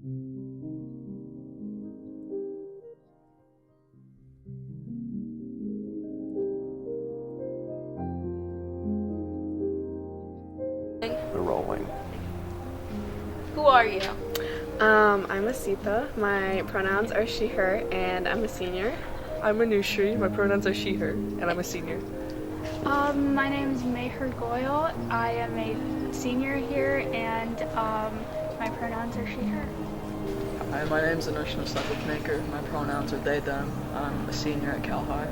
We're rolling. Who are you? I'm Asita. My pronouns are she, her, and I'm a senior. I'm Anushri. My pronouns are she, her, and I'm a senior. My name is Meher Goyal. I am a senior here, and my pronouns are she, her. Hi, my name is Anushna Sakupnaker. My pronouns are they, them. I'm a senior at Cal High.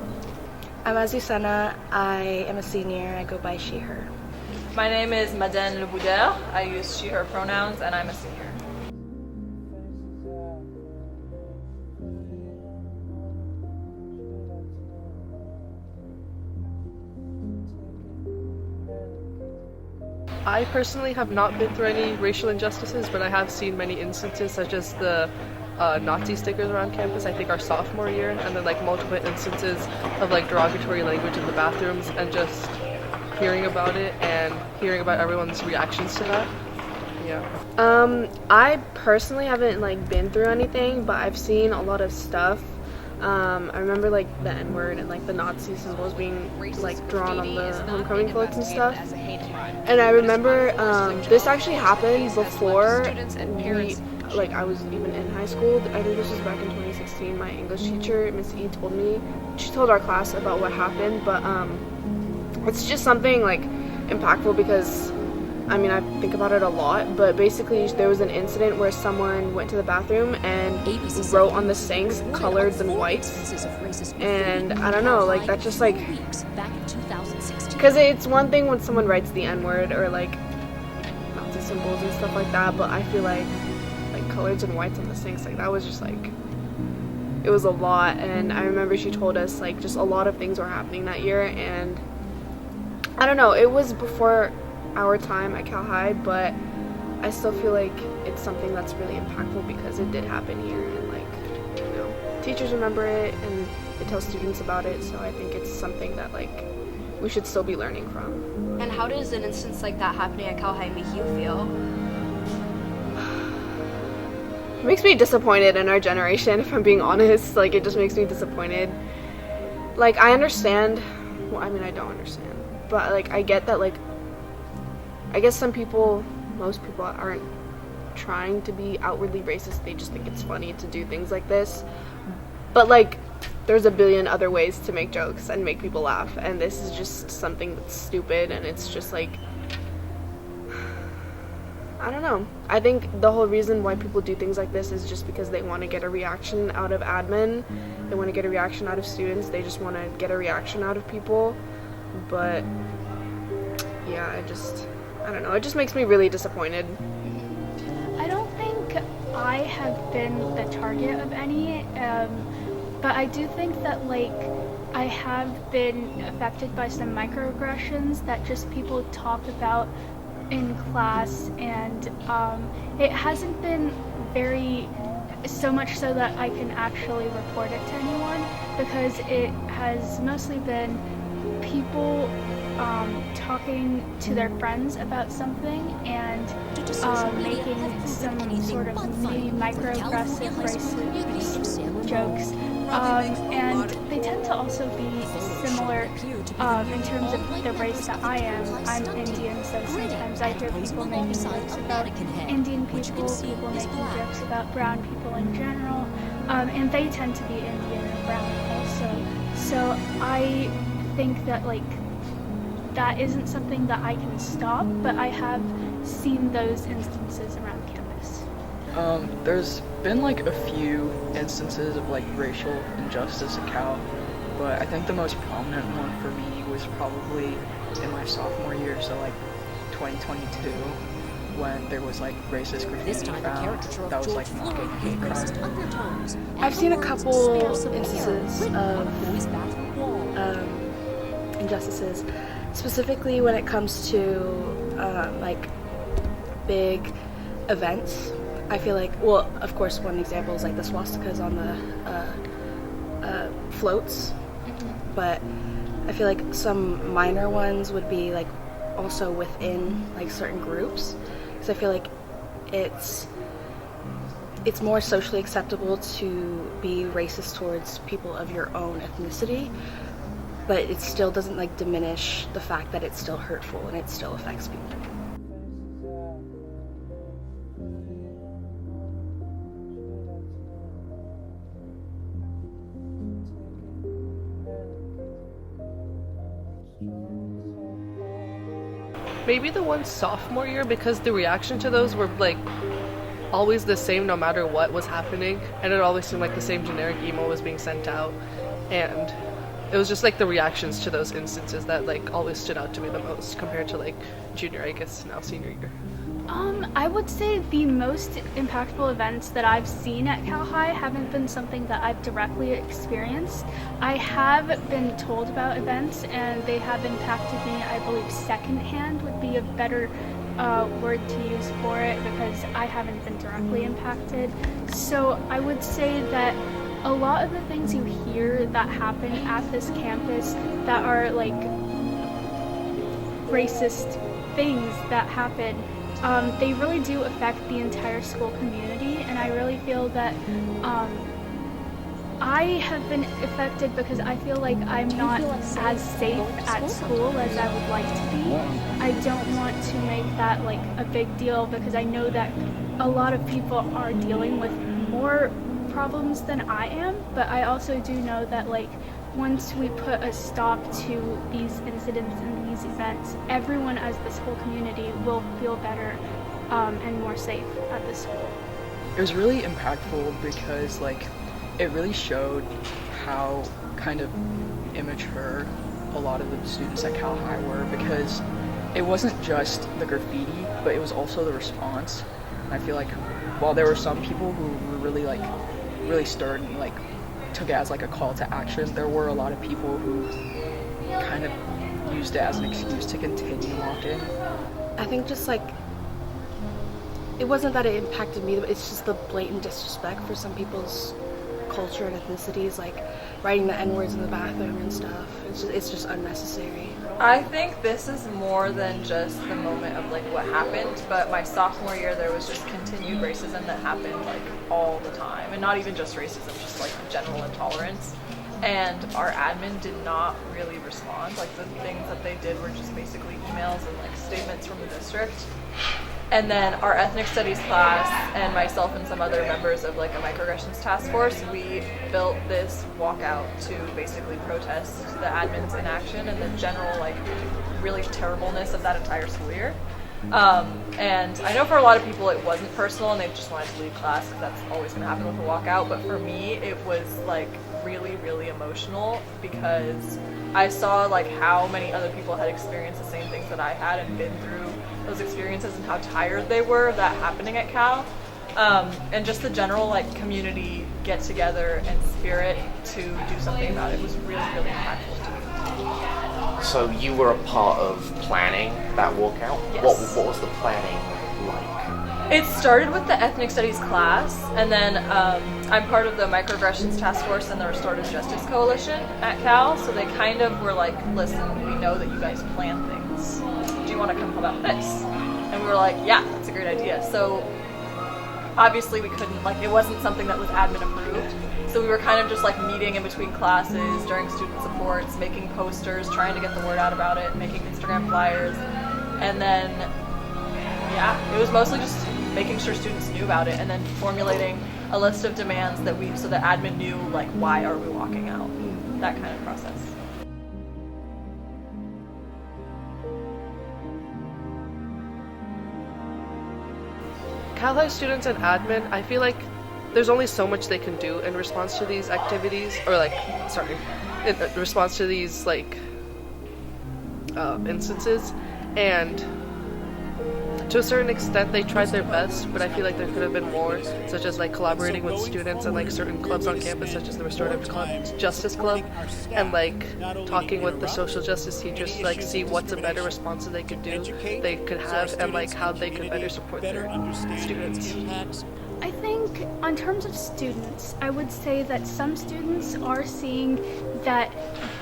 I'm Azusana. I am a senior. I go by she, her. My name is Madeleine Lebouder. I use she, her pronouns, and I'm a senior. I personally have not been through any racial injustices, but I have seen many instances such as the Nazi stickers around campus, I think our sophomore year, and then like multiple instances of like derogatory language in the bathrooms, and just hearing about it and hearing about everyone's reactions to that. Yeah. I personally haven't like been through anything, but I've seen a lot of stuff. I remember like the N-word and like the Nazi symbols being like drawn on the homecoming floats and stuff. And I remember this actually happened before I was even in high school. I think this was back in 2016. My English teacher, Miss E, she told our class about what happened, but it's just something like impactful because I mean, I think about it a lot, but basically there was an incident where someone went to the bathroom and wrote on the sinks coloreds and whites, and I don't know, like that just like, because it's one thing when someone writes the N-word or like Nazi symbols and stuff like that, but I feel like coloreds and whites on the sinks, like that was just like, it was a lot. And I remember she told us like just a lot of things were happening that year, and I don't know, it was before our time at Cal High, but I still feel like it's something that's really impactful because it did happen here, and like, you know, teachers remember it and they tell students about it, so I think it's something that like we should still be learning from. And how does an instance like that happening at Cal High make you feel? It makes me disappointed in our generation, if I'm being honest. Like, it just makes me disappointed. Like, I understand, well, I mean, I don't understand, but like I get that, like, I guess most people aren't trying to be outwardly racist, they just think it's funny to do things like this. But like, there's a billion other ways to make jokes and make people laugh, and this is just something that's stupid, and it's just like, I don't know. I think the whole reason why people do things like this is just because they want to get a reaction out of admin, they want to get a reaction out of students, they just want to get a reaction out of people. But yeah, I don't know, it just makes me really disappointed. I don't think I have been the target of any, but I do think that like I have been affected by some microaggressions that just people talk about in class, and it hasn't been so much so that I can actually report it to anyone, because it has mostly been people talking to their friends about something and making some sort of maybe microaggressive racist jokes, and they tend to also be similar in terms of the race that I am. I'm Indian, so sometimes I hear people making jokes about Indian people making jokes about brown people in general, and they tend to be Indian or brown also. So I think that like that isn't something that I can stop, but I have seen those instances around campus. There's been like a few instances of like racial injustice at Cal, but I think the most prominent one for me was probably in my sophomore year, so like 2022, when there was like racist graffiti found that was like mocking hate crime. I've seen a couple instances of injustices, specifically when it comes to like big events. I feel like, well, of course, one example is like the swastikas on the floats, but I feel like some minor ones would be like also within like certain groups, because I feel like it's it's more socially acceptable to be racist towards people of your own ethnicity, but it still doesn't like diminish the fact that it's still hurtful and it still affects people. Maybe the one sophomore year, because the reaction to those were like always the same no matter what was happening, and it always seemed like the same generic email was being sent out, and it was just like the reactions to those instances that like always stood out to me the most compared to like junior, I guess now senior year. I would say the most impactful events that I've seen at Cal High haven't been something that I've directly experienced. I have been told about events and they have impacted me, I believe secondhand would be a better word to use for it, because I haven't been directly impacted. So I would say that a lot of the things you hear that happen at this campus that are like racist things that happen, they really do affect the entire school community, and I really feel that I have been affected because I feel like I'm not as safe at school as I would like to be. I don't want to make that like a big deal because I know that a lot of people are dealing with more problems than I am, but I also do know that like once we put a stop to these incidents and these events, everyone as the school community will feel better and more safe at the school. It was really impactful because like it really showed how kind of immature a lot of the students at Cal High were, because it wasn't just the graffiti, but it was also the response. And I feel like while there were some people who were really stirred and like took it as like a call to action, there were a lot of people who kind of used it as an excuse to continue walking. I think just like it wasn't that it impacted me, but it's just the blatant disrespect for some people's culture and ethnicities, like writing the N-words in the bathroom and stuff. It's just unnecessary. I think this is more than just the moment of like what happened, but my sophomore year there was just continued racism that happened like all the time, and not even just racism, just like general intolerance. And our admin did not really respond. Like the things that they did were just basically emails and like statements from the district. And then our ethnic studies class and myself and some other members of like a microaggressions task force, we built this walkout to basically protest the admin's inaction and the general like really terribleness of that entire school year. And I know for a lot of people it wasn't personal and they just wanted to leave class because that's always going to happen with a walkout, but for me it was like really, really emotional because I saw like how many other people had experienced the same things that I had and been through those experiences and how tired they were of that happening at Cal. And just the general like community get together and spirit to do something about it was really, really impactful to me. So you were a part of planning that walkout? Yes. What was the planning like? It started with the ethnic studies class, and then I'm part of the microaggressions task force and the Restorative Justice Coalition at Cal, so they kind of were like, listen, we know that you guys plan things. Do you want to come help out with this? And we were like, yeah, that's a great idea. So obviously we couldn't, like, it wasn't something that was admin approved. So we were kind of just like meeting in between classes, during student supports, making posters, trying to get the word out about it, making Instagram flyers. And then, yeah, it was mostly just making sure students knew about it and then formulating a list of demands that so the admin knew, like, why are we walking out? That kind of process. Cal High students and admin, I feel like there's only so much they can do in response to these activities, or like, sorry, in response to these like instances, and to a certain extent they tried their best, but I feel like there could have been more, such as like collaborating with students and like certain clubs on campus, such as the Restorative Justice Club, and like talking with the social justice teachers to like see what's a better response that they could have, and like how they could better support their students. I think on terms of students, I would say that some students are seeing that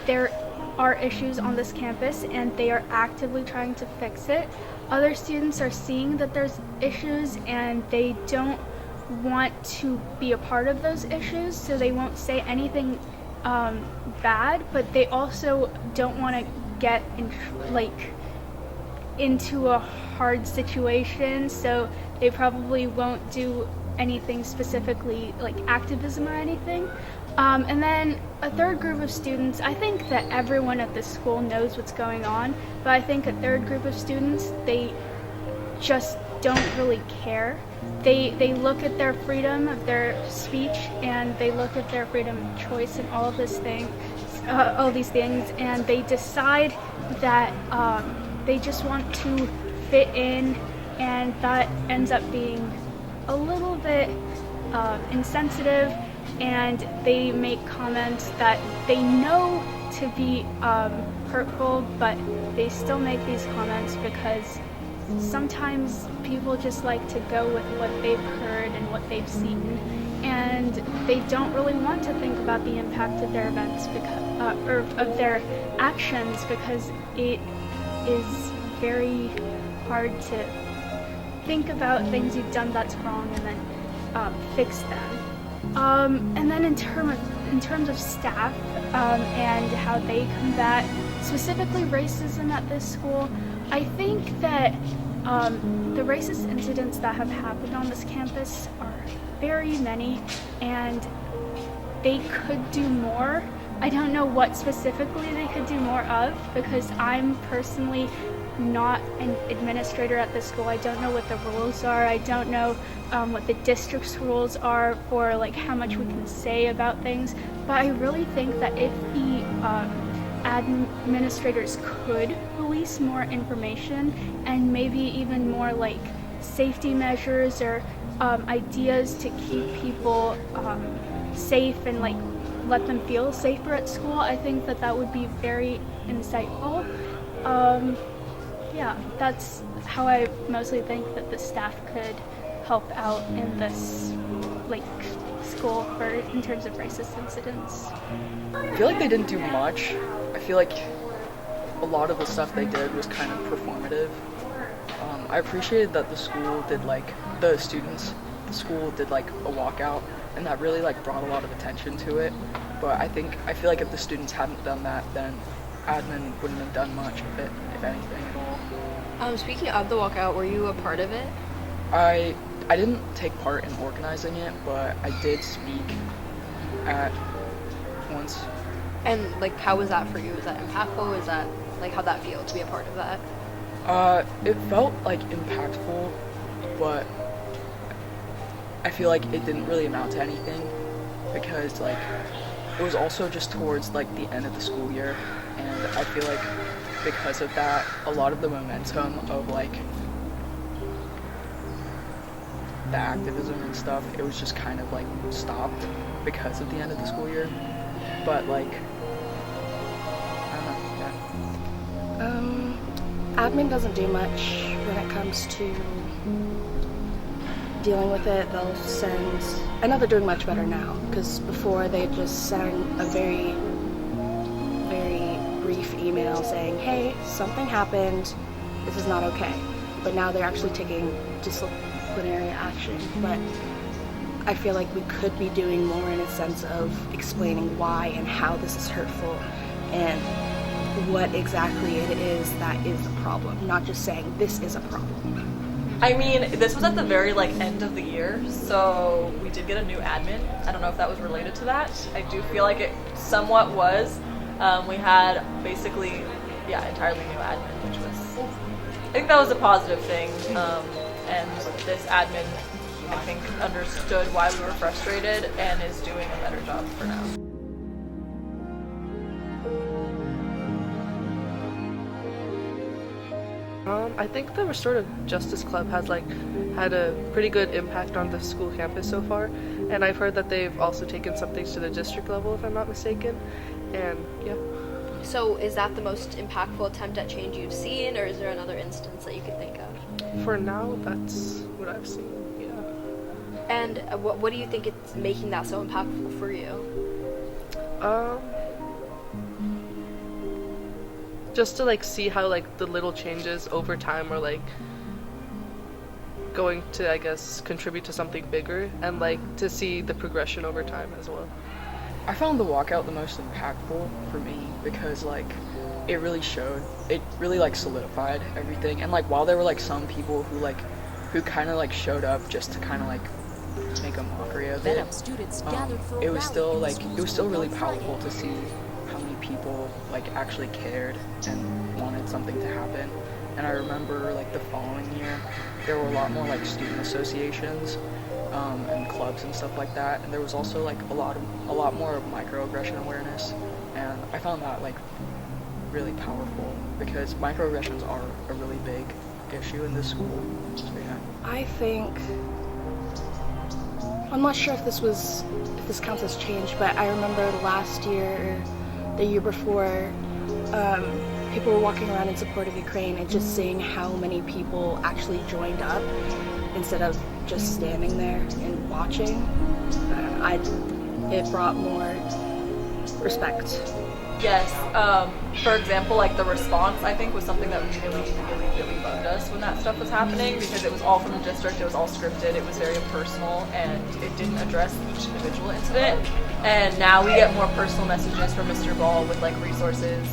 there are issues on this campus and they are actively trying to fix it. Other students are seeing that there's issues and they don't want to be a part of those issues, so they won't say anything bad, but they also don't want to get into a hard situation, so they probably won't do anything specifically like activism or anything. And then a third group of students, I think that everyone at this school knows what's going on, but I think a third group of students, they just don't really care. They look at their freedom of their speech, and they look at their freedom of choice and all these things, and they decide that they just want to fit in, and that ends up being a little bit insensitive, and they make comments that they know to be hurtful, but they still make these comments because sometimes people just like to go with what they've heard and what they've seen, and they don't really want to think about the impact of their events or of their actions, because it is very hard to think about things you've done that's wrong and then fix them. And then in terms of staff and how they combat specifically racism at this school, I think that the racist incidents that have happened on this campus are very many, and they could do more. I don't know what specifically they could do more of, because I'm personally not an administrator at this school. I don't know what the rules are. I don't know what the district's rules are for like how much we can say about things. But I really think that if the administrators could release more information, and maybe even more like safety measures or ideas to keep people safe and like let them feel safer at school, I think that that would be very insightful. Yeah, that's how I mostly think that the staff could help out in this like school in terms of racist incidents. I feel like they didn't do much. I feel like a lot of the stuff they did was kind of performative. I appreciated that the school did like a walkout, and that really like brought a lot of attention to it. But I feel like if the students hadn't done that, then admin wouldn't have done much of it, if anything at all. Speaking of the walkout, were you a part of it? I didn't take part in organizing it, but I did speak at once. And like, how was that for you? Was that impactful? Was that like, how'd that feel to be a part of that? It felt like impactful, but I feel like it didn't really amount to anything, because like it was also just towards like the end of the school year, and I feel like because of that, a lot of the momentum of like the activism and stuff, it was just kind of like stopped because of the end of the school year. But like, I don't know, yeah. Admin doesn't do much when it comes to dealing with it. They'll send, I know they're doing much better now, because before they just sent a very, very brief email saying, hey, something happened, this is not okay. But now they're actually taking disciplinary action. But I feel like we could be doing more in a sense of explaining why and how this is hurtful and what exactly it is that is the problem, not just saying this is a problem. I mean, this was at the very end of the year, so we did get a new admin. I don't know if that was related to that. I do feel like it somewhat was. We had basically, entirely new admin, which was, I think that was a positive thing. And this admin, I think, understood why we were frustrated and is doing a better job for now. I think the Restorative Justice Club has had a pretty good impact on the school campus so far, and I've heard that they've also taken some things to the district level, if I'm not mistaken, and yeah. So is that the most impactful attempt at change you've seen, or is there another instance that you can think of? For now, that's what I've seen, yeah. And what do you think it's making that so impactful for you? Just to see how the little changes over time are going to, I guess, contribute to something bigger, and like to see the progression over time as well. I found the walkout the most impactful for me because like it really like solidified everything. And like while there were like some people who kind of like showed up just to kind of like make a mockery of it, it was still really powerful to see how many people like actually cared and wanted something to happen. And I remember like the following year there were a lot more like student associations and clubs and stuff like that, and there was also like a lot more microaggression awareness, and I found that like really powerful because microaggressions are a really big issue in this school. So yeah. I think, I'm not sure if this counts as change, but I remember last year, the year before, people were walking around in support of Ukraine and just seeing how many people actually joined up instead of just standing there and watching. It brought more respect. Yes. For example, like the response, I think, was something that really bugged us when that stuff was happening, because it was all from the district, it was all scripted, it was very impersonal, and it didn't address each individual incident. And now we get more personal messages from Mr. Ball with like resources.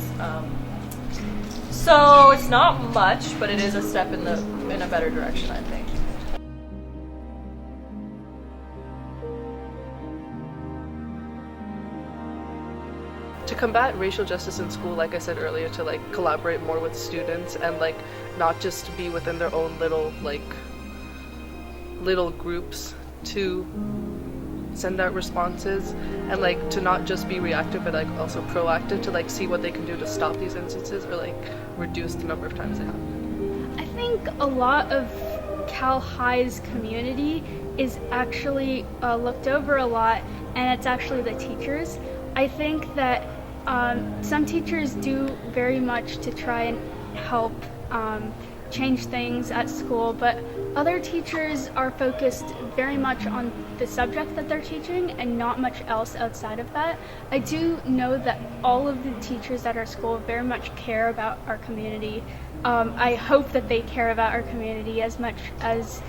So it's not much, but it is a step in a better direction, I think. To combat racial justice in school, like I said earlier, to like collaborate more with students and like not just be within their own little groups, to send out responses, and like to not just be reactive but like also proactive, to like see what they can do to stop these instances or like reduce the number of times they happen. I think a lot of Cal High's community is actually looked over a lot, and it's actually the teachers. I think that some teachers do very much to try and help change things at school, but other teachers are focused very much on the subject that they're teaching and not much else outside of that. I do know that all of the teachers at our school very much care about our community. I hope that they care about our community as much as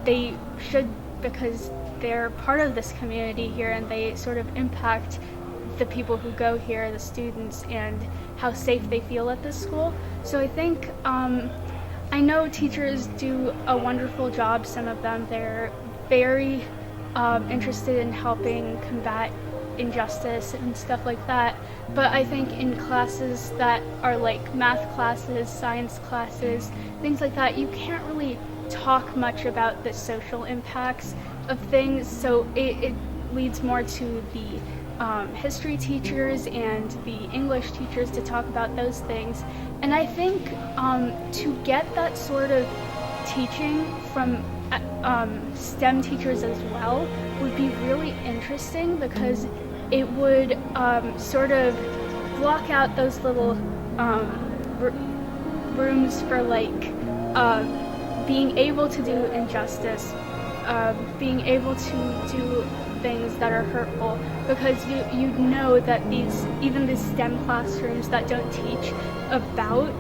they should, because they're part of this community here and they sort of impact the people who go here, the students, and how safe they feel at this school. So I think, I know teachers do a wonderful job, some of them. They're very interested in helping combat injustice and stuff like that. But I think in classes that are like math classes, science classes, things like that, you can't really talk much about the social impacts of things, so it leads more to the history teachers and the English teachers to talk about those things. And I think to get that sort of teaching from STEM teachers as well would be really interesting, because it would sort of block out those little rooms for like being able to do injustice, being able to do things that are hurtful, because you know that even these STEM classrooms that don't teach about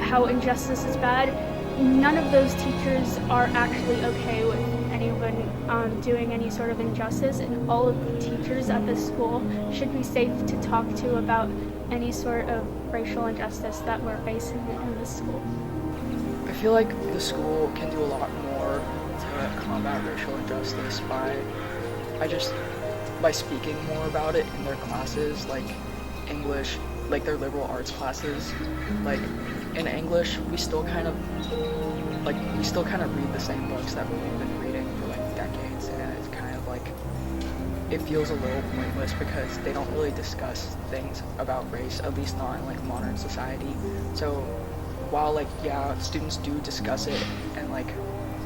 how injustice is bad, none of those teachers are actually okay with anyone doing any sort of injustice, and all of the teachers at this school should be safe to talk to about any sort of racial injustice that we're facing in this school. I feel like the school can do a lot more to combat racial injustice by speaking more about it in their classes, like English, like their liberal arts classes. Like in English, we still kind of read the same books that we've been reading for like decades, and it's kind of like, it feels a little pointless because they don't really discuss things about race, at least not in like modern society. So while like, yeah, students do discuss it and like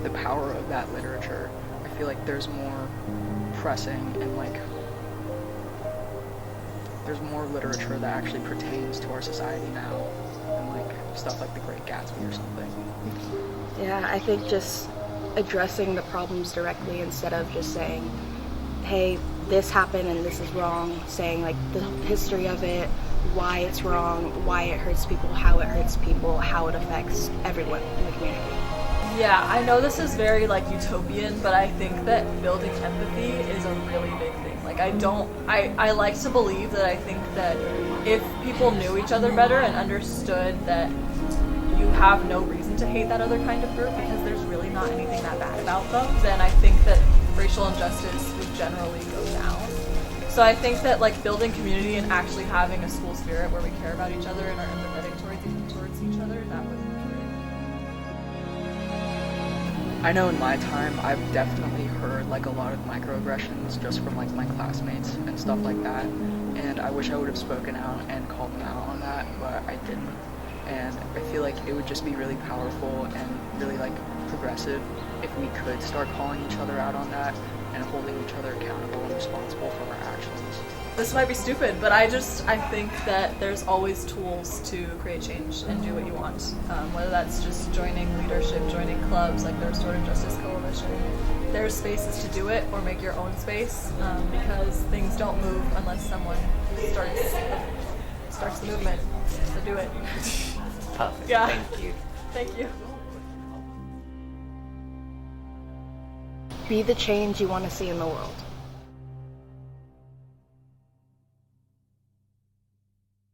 the power of that literature, I feel like there's more pressing and like there's more literature that actually pertains to our society now than like stuff like The Great Gatsby or something. Yeah, I think just addressing the problems directly instead of just saying, hey, this happened and this is wrong, saying like the history of it, why it's wrong, why it hurts people, how it affects everyone in the community. Yeah, I know this is very like utopian, but I think that building empathy is a really big thing. Like I like to believe that I think that if people knew each other better and understood that you have no reason to hate that other kind of group because there's really not anything that bad about them, then I think that racial injustice would generally go down. So I think that like building community and actually having a school spirit where we care about each other and are empathetic towards each other, that would be great. I know in my time, I've definitely heard like a lot of microaggressions just from like my classmates and stuff like that. And I wish I would have spoken out and called them out on that, but I didn't. And I feel like it would just be really powerful and really like progressive if we could start calling each other out on that and holding each other accountable and responsible for our actions. This might be stupid, but I think that there's always tools to create change and do what you want. Whether that's just joining leadership, joining clubs like the Restorative Justice Coalition. There's spaces to do it or make your own space because things don't move unless someone starts the movement. So do it. Perfect. Yeah. Thank you. Thank you. Be the change you want to see in the world.